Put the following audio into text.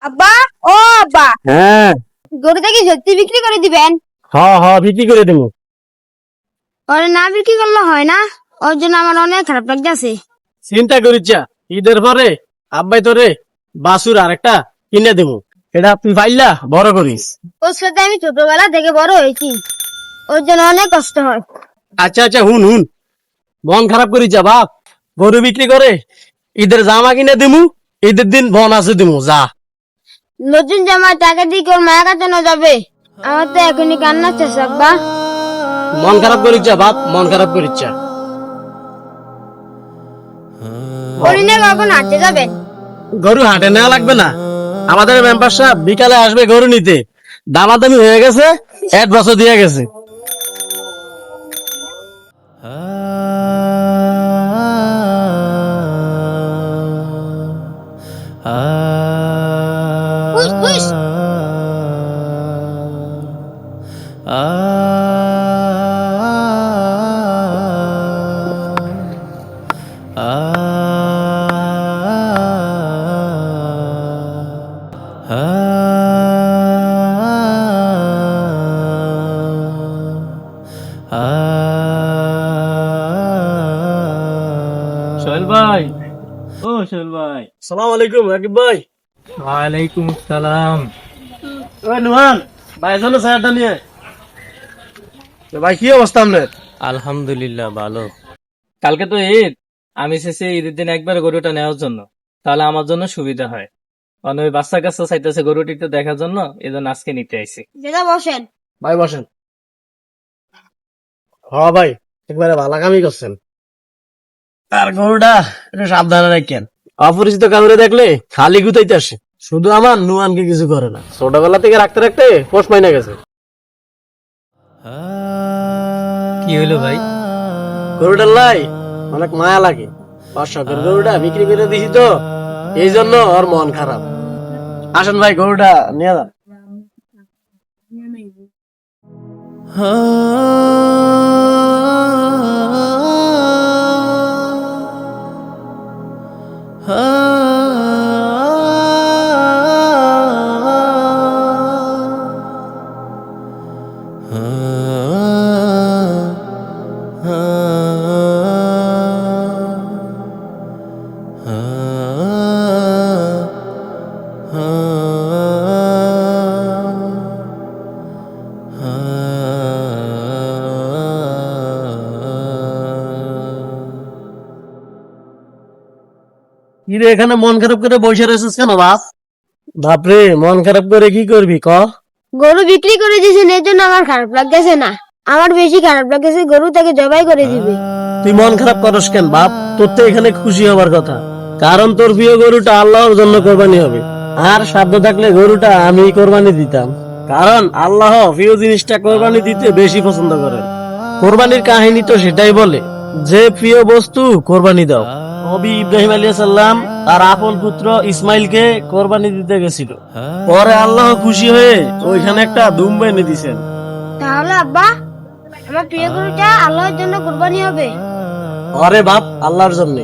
আব্বা, ও আব্বা, হ্যাঁ গরুটা কি সত্যি বিক্রি করে দিবেন? হ্যাঁ বিক্রি করে দেবো। ওরে না বিক্রি করলে হয় না, ওর জন্য আমার অনেক খারাপ লাগতেছে। চিন্তা করিস যা, ঈদের পরে আব্বাই তোরে বাসুর আরেকটা কিনে দেবো। এটা তুই পাইলা বড় করিস। ওর সাথে আমি ছোটবেলা থেকে বড় হয়েছি, ওর জন্য অনেক কষ্ট হয়। আচ্ছা আচ্ছা, হুন হুন, মন খারাপ করিস যা বাপ। গরু বিক্রি করে ঈদের জামা কিনে দিমু, ঈদের দিন বন আছে দিমু যা। নতুন জামার টাকা দিয়ে কি ওর মায়ের কাছে না যাবে? আমার তো এখনই কান্না আসছে আব্বা। মন খারাপ করিস যা বাপ, মন খারাপ করিস যা। হরিণে কখন হাঁটতে যাবেন? গরু হাটে নেওয়া লাগবে না, আমাদের মেম্বার সাহেব বিকালে আসবে গরু নিতে। দামাদামি হয়ে গেছে, অ্যাডভান্সও দিয়ে গেছে। হুস হুস। সোহেল ভাই, ও সোহেল ভাই। সালাম আলাইকুম রাকিব ভাই। ওয়ালাইকুম সালাম। ওই নুহান ভাই, এজন্য স্যারটা নিয়ে তো ভাই, কি অবস্থা আপনার? আলহামদুলিল্লাহ ভালো। কালকে তো ঈদ, আমি চেয়েছি ঈদের দিন একবার গরুটা নেওয়ার জন্য, তাহলে আমার জন্য সুবিধা হয়। কারণ ওই বাচ্চা কাচ্চা চাইতেছে গরুটি একটু দেখার জন্য, এই জন্য আজকে নিতে আইছি। যেটা বসেন। ভাই বসেন। হ্যাঁ ভাই, একবারে ভালো কামই করছেন। আর গরুটা একটু সাবধানে রাখেন, অপরিচিত কাউরে দেখলে খালি গুতাইতে আসে। শুধু আমার নুয়ানকে কিছু করে না, ছোটবেলা থেকে রাখতে রাখতে পোষ মাইনা গেছে। কি হইলো ভাই? গরুটার লাই অনেক মায়া লাগে, আর শখের গরুটা বিক্রি করে দিছি তো, এই জন্য ওর মন খারাপ। আসেন ভাই, গরুটা নিয়ে যান। কিরে, এখানে মন খারাপ করে বসে রয়েছিস কেন বাপ? বাপরে, মন খারাপ করে কি করবি ক? গরু বিক্রি করে দিয়েছেন, এর জন্য আমার খারাপ লাগতেছে না, আমার বেশি খারাপ লাগতেছে গরু তাকে জবাই করে দিবে। তুই মন খারাপ করস কেন বাপ? তোর তো এখানে খুশি হবার কথা, কারণ তোর প্রিয় গরুটা আল্লাহর জন্য কোরবানি হবে। আর সাধ্য থাকলে গরুটা আমি কোরবানি দিতাম, কারণ আল্লাহ প্রিয় জিনিসটা কোরবানি দিতে বেশি পছন্দ করেন। কোরবানির কাহিনী তো সেটাই বলে যে প্রিয় বস্তু কোরবানি দাও। নবী ইব্রাহিম আলাইহিস সালাম তার আপন পুত্র ইসমাইলকে কোরবানি দিতে গেছিল, পরে আল্লাহ খুশি হয়ে ওইখানে একটা দুম্বা এনে দিছেন। তাহলে আব্বা, আমার প্রিয় গরুটা আল্লাহর জন্য কুরবানি হবে। আরে বাপ, আল্লাহর জন্য।